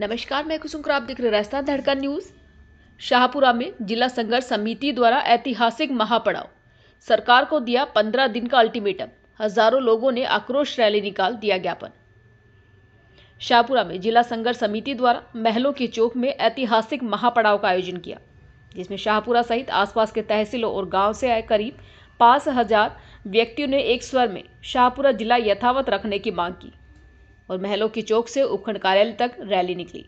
नमस्कार, मैं कुसुम और आप देख रहे राजस्थान धड़कन न्यूज। शाहपुरा में जिला संघर्ष समिति द्वारा ऐतिहासिक महापड़ाव, सरकार को दिया 15 दिन का अल्टीमेटम, हजारों लोगों ने आक्रोश रैली निकाल दिया ज्ञापन। शाहपुरा में जिला संघर्ष समिति द्वारा महलों के चौक में ऐतिहासिक महापड़ाव का आयोजन किया, जिसमें शाहपुरा सहित आसपास के तहसीलों और गांव से आए करीब 5000 व्यक्तियों ने एक स्वर में शाहपुरा जिला यथावत रखने की मांग की और महलों की चौक से उपखंड कार्यालय तक रैली निकली।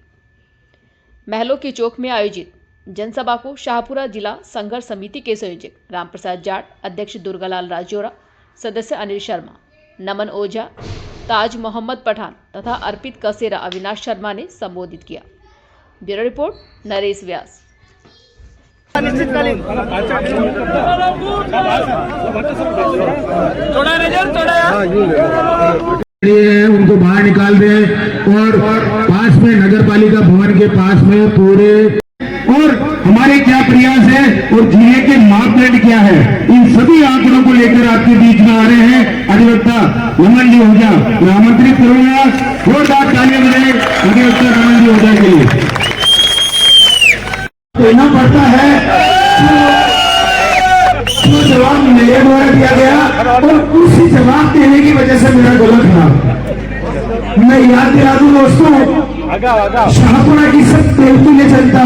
महलों की चौक में आयोजित जनसभा को शाहपुरा जिला संघर्ष समिति के संयोजक रामप्रसाद जाट, अध्यक्ष दुर्गालाल राजौरा, सदस्य अनिल शर्मा, नमन ओझा, ताज मोहम्मद पठान तथा अर्पित कसेरा अविनाश शर्मा ने संबोधित किया। ब्यूरो रिपोर्ट, नरेश व्यास। उनको बाहर निकाल दे और पास में नगर पालिका भवन के पास में पूरे और हमारे क्या प्रयास है और जिले के मापदंड क्या है, इन सभी आंकड़ों को लेकर आपके बीच में आ रहे हैं अधिवक्ता नमन जी ओझा। मैं आमंत्रित करूंगा, जोरदार तालियां बजाएं अधिवक्ता नमन जी ओझा के लिए। देना पड़ता है जो जवाब मेरे द्वारा दिया गया और उसी जवाब देने की वजह से मेरा गलत था। मैं याद दिला दूं दोस्तों, शाहपुरा की सब तेलतुल्य जनता,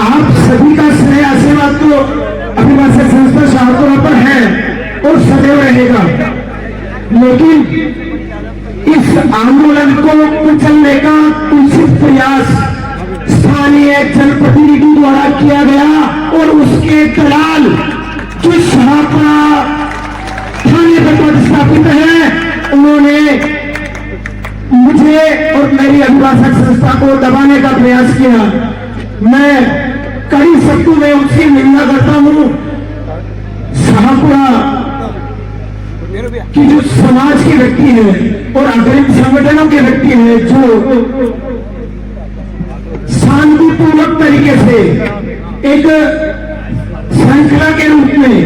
आप सभी का स्नेह आशीर्वाद तो अभिभाषक संस्था शाहपुरा पर है और सदैव रहेगा, लेकिन इस आंदोलन को कुचलने का उचित प्रयास स्थानीय जनप्रतिनिधि द्वारा किया गया और उसके दलाल जो शाहपुरा थाने पर पदस्थापित है, उन्होंने मुझे और मेरी अभिभाषक संस्था को दबाने का प्रयास किया। मैं कई शब्दों में उसकी निंदा करता हूं। शाहपुरा की जो समाज के व्यक्ति है और अग्रिम संगठनों के व्यक्ति है, जो शांतिपूर्वक तरीके से एक श्रृंखला के रूप में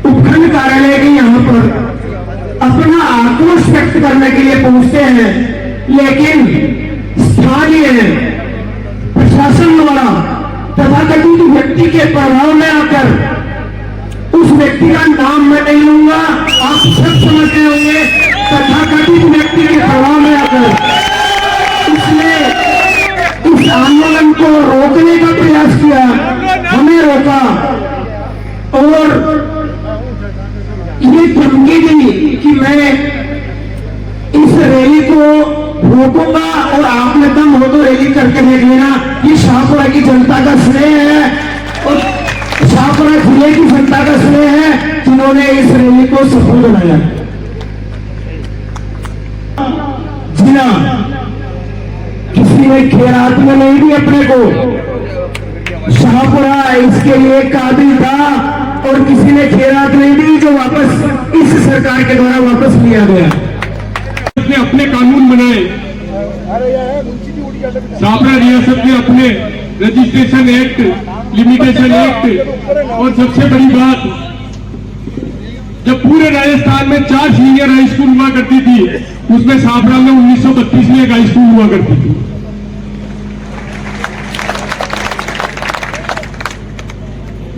उपखंड कार्यालय के यहाँ पर अपना आक्रोश व्यक्त करने के लिए पहुंचते हैं, लेकिन स्थानीय प्रशासन द्वारा तथाकथित व्यक्ति के प्रभाव में आकर, उस व्यक्ति का नाम मैं नहीं लूंगा, आप सब समझते होंगे, तथाकथित व्यक्ति के प्रभाव में आकर उसने इस आंदोलन को रोकने का प्रयास किया, हमें रोका और ये धमकी दी कि मैं इस रैली को रोकूंगा और आपने दम हो तो रैली करके देख लेना। ये शाहपुरा की जनता का स्नेह है और शाहपुरा जिले की जनता का स्नेह है, जिन्होंने इस रैली को सफल बनाया। जिला किसी ने खैरात में नहीं दी अपने को, शाहपुरा इसके लिए काबिल था और किसी ने खैरात नहीं दी, जो वापस इस सरकार के द्वारा वापस लिया गया। उसने अपने कानून बनाए, शाहपुरा रियासत ने अपने रजिस्ट्रेशन एक्ट, लिमिटेशन एक्ट, और सबसे बड़ी बात, जब पूरे राजस्थान में 4 सीनियर हाई स्कूल हुआ करती थी, उसमें शाहपुरा में 1932 में एक हाई स्कूल हुआ करती थी।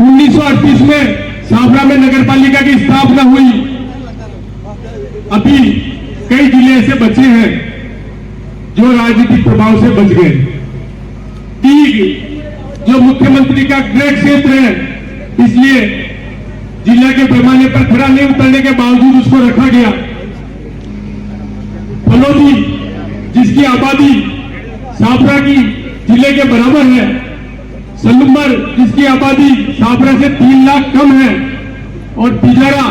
1938 में शाहपुरा में नगर पालिका की स्थापना हुई। अभी कई जिले ऐसे बचे हैं जो राजनीतिक प्रभाव से बच गए। टीग जो मुख्यमंत्री का गृह क्षेत्र है, इसलिए जिला के पैमाने पर खरा नहीं उतरने के बावजूद उसको रखा गया। फलोदी जिसकी आबादी शाहपुरा की जिले के बराबर है, सलूमर जिसकी आबादी शाहपुरा से 3 लाख कम है, और पिजारा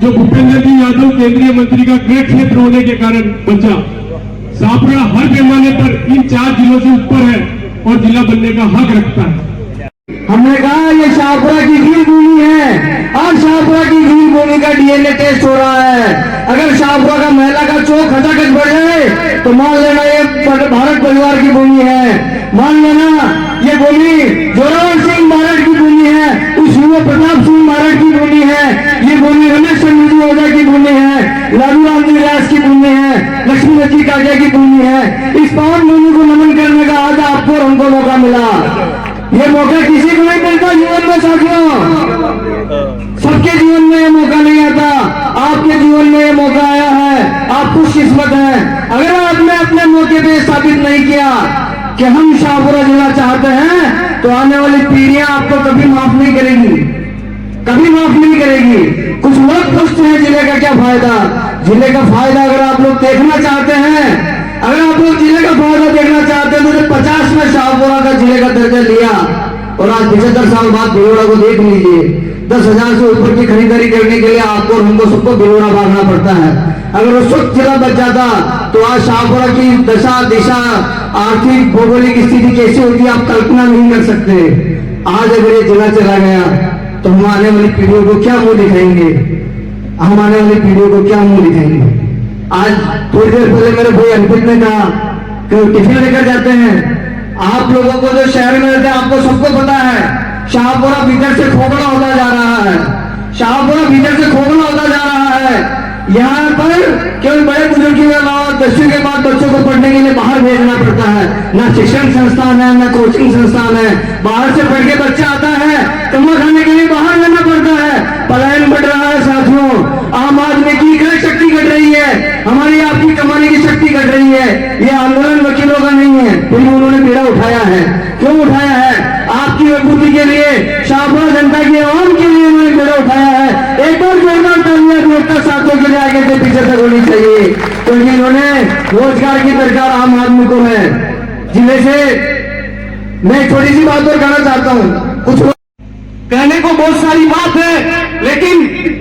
जो भूपेंद्र जी यादव केंद्रीय मंत्री का गृह क्षेत्र होने के कारण बचा। शाहपुरा हर पैमाने पर इन 4 जिलों से ऊपर है और जिला बनने का हक रखता है। हमने कहा ये शाहपुरा की रील भूमि है और शाहपुरा की रील भूमि का डीएनए टेस्ट हो रहा है। अगर शाहपुरा का महिला का चौक खचाखच बढ़ जाए तो मान लेना ये भारत परिवार की भूमि है, मान लेना ये भूमि जोरावर सिंह महाराज की भूमि है, उस युवा प्रताप सिंह महाराज की भूमि है, ये भूमि रमेश चंद्र ओझा की भूमि है, लालू राम जी व्यास की भूमि है। लक्ष्मी जी काजा की भूमि है। इस पावन भूमि को नमन करने का आज आपको और हमको मौका मिला। ये मौका किसी को नहीं मिलता जीवन में साथियों, सबके जीवन में ये मौका नहीं आता। आपके जीवन में ये मौका आया है, आप खुशकिस्मत हैं। अगर आपने अपने मौके पे साबित नहीं किया कि हम शाहपुरा जिला चाहते हैं, तो आने वाली पीढ़ियां आपको कभी माफ नहीं करेगी, कभी माफ नहीं करेगी। कुछ लोग पूछते हैं जिले का क्या फायदा। जिले का फायदा अगर आप लोग देखना चाहते हैं, अगर आप लोग जिले का फायदा देखना चाहते हैं, तो 50 में शाहपुरा का जिले का दर्जा लिया और आज 75 साल बाद भिलोड़ा को देख लीजिए। 10,000 से ऊपर की खरीदारी करने के लिए आपको और हमको सबको भिलोड़ा भागना पड़ता है। अगर उस वक्त जिला बच जाता तो आज शाहपुरा की दशा दिशा आर्थिक भौगोलिक स्थिति कैसी होती आप कल्पना नहीं कर सकते। आज अगर ये जिला चला गया तो हम आने वाली पीढ़ियों को क्या मुंह दिखाएंगे, हम आने वाली पीढ़ियों को क्या मुंह दिखाएंगे। आज थोड़ी देर पहले मेरे भाई अंकित ने कहा कि टिफिन लेकर जाते हैं। आप लोगों को जो शहर में रहते हैं आपको सबको पता है शाहपुरा भीतर से खोखला होता जा रहा है, शाहपुरा भीतर से खोखला होता जा रहा है। यहाँ पर केवल बड़े बुजुर्गों के अलावा 10वीं के बाद बच्चों को पढ़ने के लिए बाहर भेजना पड़ता है। ना शिक्षण संस्थान है, ना कोचिंग संस्थान है। बाहर से पढ़ के बच्चा आता है, कमा खाने के लिए बाहर जाना पड़ता है। पलायन बढ़ रहा है साथियों। आम आदमी की क्रय शक्ति घट रही है, हमारी आपकी कमाने की शक्ति घट रही है। ये आंदोलन वकीलों का नहीं है, फिर उन्होंने बीड़ा उठाया है। क्यों उठाया है? आपकी मजबूती के लिए, शाहपुरा जनता की आवाम के लिए उन्होंने बीड़ा उठाया है। एक और जोरदार तालियां दोस्तों साथियों के लिए आगे से पीछे तक होनी चाहिए, क्योंकि इन्होंने रोजगार की दरकार आम आदमी को है। जिले से मैं एक छोटी सी बात और कहना चाहता हूँ। कुछ कहने को बहुत सारी बात है, लेकिन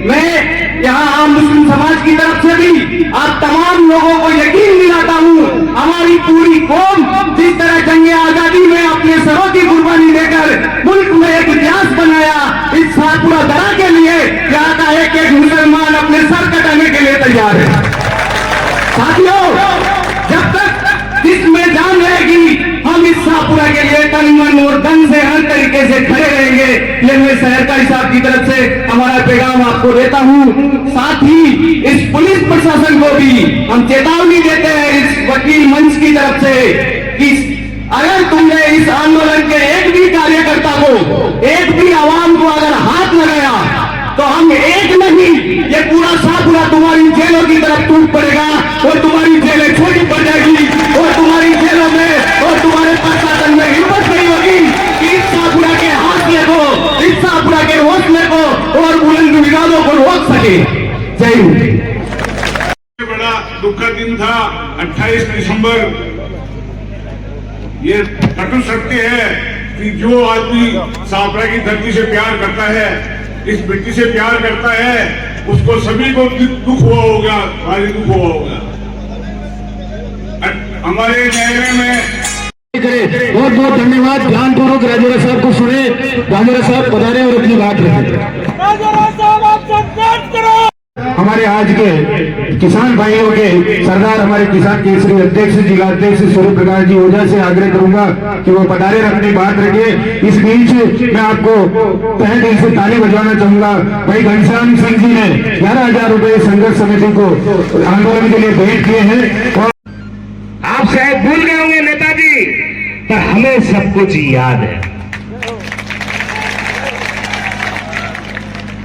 मैं यहाँ आम मुस्लिम समाज की तरफ से भी आप तमाम लोगों को यकीन दिलाता हूँ, हमारी पूरी कौम जिस तरह जंगे आजादी में अपने सरों की कुर्बानी देकर मुल्क में एक इतिहास बनाया, इस शाहपुरा दरा के लिए यहाँ का एक एक मुसलमान अपने सर कटाने के लिए तैयार है। साथियों, जब तक जिसमें जान रहेगी हम इस शाहपुरा के लिए तन मन और धन से हर तरीके से खड़े रहेंगे। ये मैं सहकारी साहब की तरफ से हमारा पैगाम आपको देता हूँ। साथ ही इस पुलिस प्रशासन को भी हम चेतावनी देते हैं इस वकील मंच की तरफ से कि अगर तुमने इस आंदोलन के एक भी कार्यकर्ता को, एक भी आवाम को अगर हाथ लगाया तो हम एक नहीं, ये पूरा शाहपुरा तुम्हारी जेलों की तरफ टूट पड़ेगा और तुम्हारी जेलें छोटी पड़ जाएगी और तुम्हारी जेलों में और तुम्हारे प्रशासन में हिम्मत नहीं होगी कि इस शाहपुरा के हाशिए को, इस शाहपुरा के हौसले को और बुलंद विवादों को रोक सके। जय हिंद। बड़ा दुखद दिन था 28 दिसंबर। ये कटु सत्य है कि जो आदमी शाहपुरा की धरती से प्यार करता है, इस मिट्टी से प्यार करता है, उसको सभी को दुख हुआ होगा, भारी दुख हुआ होगा। हमारे दायरे में बहुत बहुत धन्यवाद। ध्यानपूर्वक राजेरा साहब को सुने। राजेरा साहब पधारे और अपनी बात रखें। हमारे आज के किसान भाइयों के सरदार हमारे किसान केसरी अध्यक्ष जिलाध्यक्ष सूर्य प्रकाश जी ओझा से आग्रह करूंगा कि वो पधारे और अपनी बात रखिए। इस बीच मैं आपको तहे दिल से ताली बजाना चाहूंगा। भाई घनश्याम सिंह जी ने 11,000 रुपए संघर्ष समिति को आंदोलन के लिए भेंट किए हैं। और आप शायद भूल गए होंगे नेताजी, पर हमें सब कुछ याद है।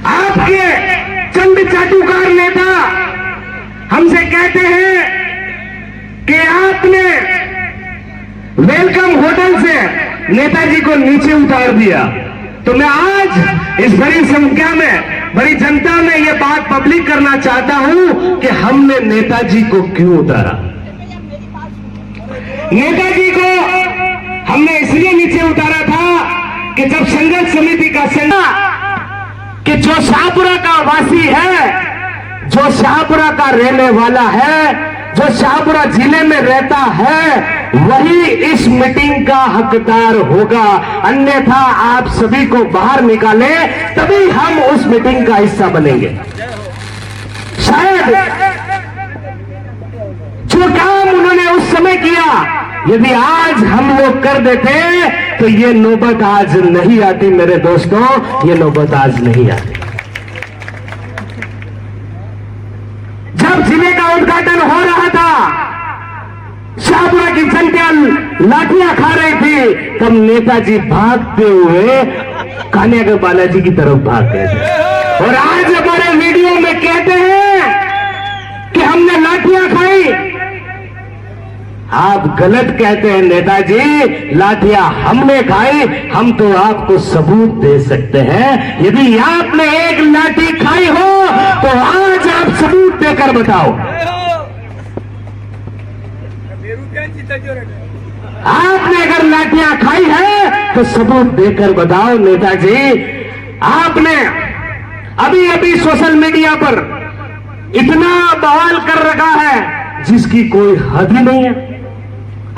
आपके चंद चाटुकार नेता हमसे कहते हैं कि आपने वेलकम होटल से नेताजी को नीचे उतार दिया। तो मैं आज इस बड़ी संख्या में, बड़ी जनता में यह बात पब्लिक करना चाहता हूं कि हमने नेताजी को क्यों उतारा। नेताजी को हमने इसलिए नीचे उतारा था कि जब संघर्ष समिति का कि जो शाहपुरा का वासी है, जो शाहपुरा का रहने वाला है, जो शाहपुरा जिले में रहता है, वही इस मीटिंग का हकदार होगा। अन्यथा आप सभी को बाहर निकाले तभी हम उस मीटिंग का हिस्सा बनेंगे। शायद जो काम उन्होंने उस समय किया, यदि आज हम लोग कर देते तो ये नौबत आज नहीं आती। मेरे दोस्तों, ये नौबत आज नहीं आती। जब जिले का उद्घाटन हो रहा था, शाहपुरा की जनता लाठियां खा रही थी, तब नेताजी भागते हुए कान्यागर बालाजी की तरफ भाग गए थे। और आज हमारे वीडियो में कहते हैं कि हमने लाठियां खाई। आप गलत कहते हैं नेताजी, लाठियां हमने खाई। हम तो आपको सबूत दे सकते हैं। यदि आपने एक लाठी खाई हो तो आज आप सबूत देकर बताओ। आपने अगर लाठियां खाई है तो सबूत देकर बताओ। नेताजी, आपने अभी अभी सोशल मीडिया पर इतना बवाल कर रखा है जिसकी कोई हद ही नहीं है।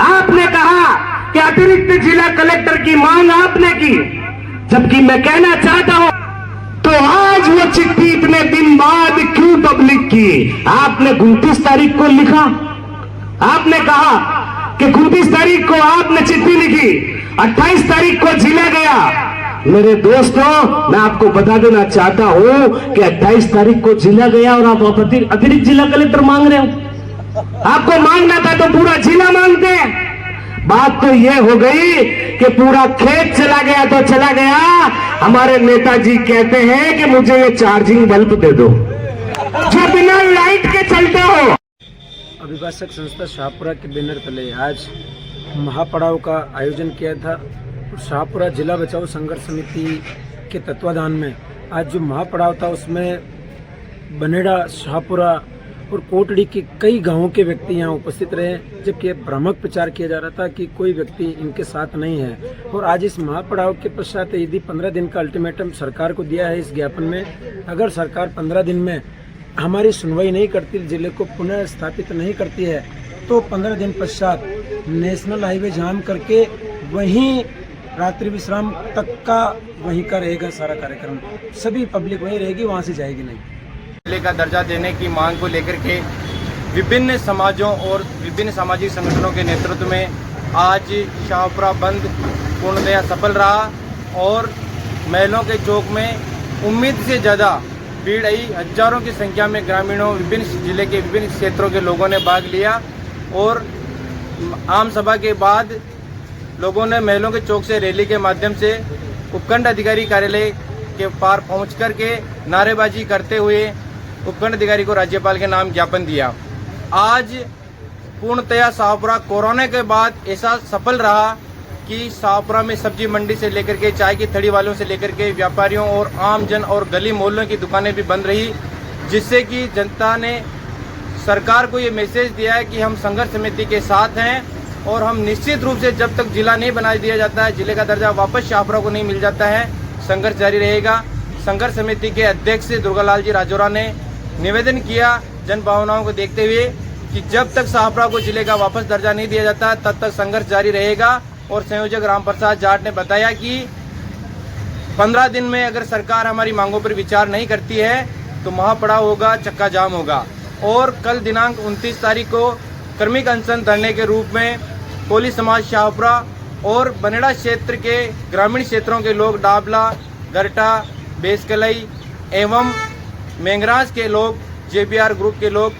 आपने कहा कि अतिरिक्त जिला कलेक्टर की मांग आपने की, जबकि मैं कहना चाहता हूं तो आज वो चिट्ठी इतने दिन बाद क्यों पब्लिक की? आपने 29 तारीख को लिखा, आपने कहा कि 29 तारीख को आपने चिट्ठी लिखी, 28 तारीख को जिला गया। मेरे दोस्तों, मैं आपको बता देना चाहता हूं कि 28 तारीख को जिला गया और आप अतिरिक्त जिला कलेक्टर मांग रहे हो। आपको मांगना था तो पूरा जिला मांगते। बात तो यह हो गई कि पूरा खेत चला गया तो चला गया। हमारे नेताजी कहते हैं कि मुझे ये चार्जिंग बल्ब दे दो जो बिना लाइट के चलता हो। अभिभाषक संस्था शाहपुरा के बैनर तले आज महापड़ाव का आयोजन किया था। शाहपुरा जिला बचाओ संघर्ष समिति के तत्वाधान में आज जो महापड़ाव था उसमें बनेड़ा, शाहपुरा और कोटड़ी के कई गांवों के व्यक्ति यहाँ उपस्थित रहे, जबकि भ्रामक प्रचार किया जा रहा था कि कोई व्यक्ति इनके साथ नहीं है। और आज इस महापड़ाव के पश्चात यदि 15 दिन का अल्टीमेटम सरकार को दिया है इस ज्ञापन में, अगर सरकार 15 दिन में हमारी सुनवाई नहीं करती, जिले को पुनः स्थापित नहीं करती है, तो 15 दिन पश्चात नेशनल हाईवे जाम करके वहीं रात्रि विश्राम तक का वहीं का रहेगा सारा कार्यक्रम। सभी पब्लिक वहीं रहेगी, वहाँ से जाएगी नहीं। जिले का दर्जा देने की मांग को लेकर के विभिन्न समाजों और विभिन्न सामाजिक संगठनों के नेतृत्व में आज शाहपुरा बंद पूर्णतया सफल रहा और महलों के चौक में उम्मीद से ज़्यादा भीड़ आई। हजारों की संख्या में ग्रामीणों, विभिन्न जिले के विभिन्न क्षेत्रों के लोगों ने भाग लिया और आम सभा के बाद लोगों ने महलों के चौक से रैली के माध्यम से उपखंड अधिकारी कार्यालय के पार पहुंच करके नारेबाजी करते हुए उपखंड अधिकारी को राज्यपाल के नाम ज्ञापन दिया। आज पूर्णतया शाहपुरा कोरोना के बाद ऐसा सफल रहा कि शाहपुरा में सब्जी मंडी से लेकर के चाय की थड़ी वालों से लेकर के व्यापारियों और आम जन और गली मोहल्लों की दुकानें भी बंद रही, जिससे कि जनता ने सरकार को ये मैसेज दिया है कि हम संघर्ष समिति के साथ हैं और हम निश्चित रूप से जब तक जिला नहीं बना दिया जाता है, जिले का दर्जा वापस शाहपुरा को नहीं मिल जाता है, संघर्ष जारी रहेगा। संघर्ष समिति के अध्यक्ष दुर्गालाल जी राजौरा ने निवेदन किया जन भावनाओं को देखते हुए कि जब तक शाहपुरा को जिले का वापस दर्जा नहीं दिया जाता तब तक संघर्ष जारी रहेगा। और संयोजक रामप्रसाद जाट ने बताया कि 15 दिन में अगर सरकार हमारी मांगों पर विचार नहीं करती है तो महापड़ाव होगा, चक्का जाम होगा। और कल दिनांक 29 तारीख को क्रमिक अनशन धरने के रूप में कोली समाज शाहपुरा और बनेड़ा क्षेत्र के ग्रामीण क्षेत्रों के लोग, डाबला, गरटा, बेसकलई एवं मेंगराज के लोग, JBR ग्रुप के लोग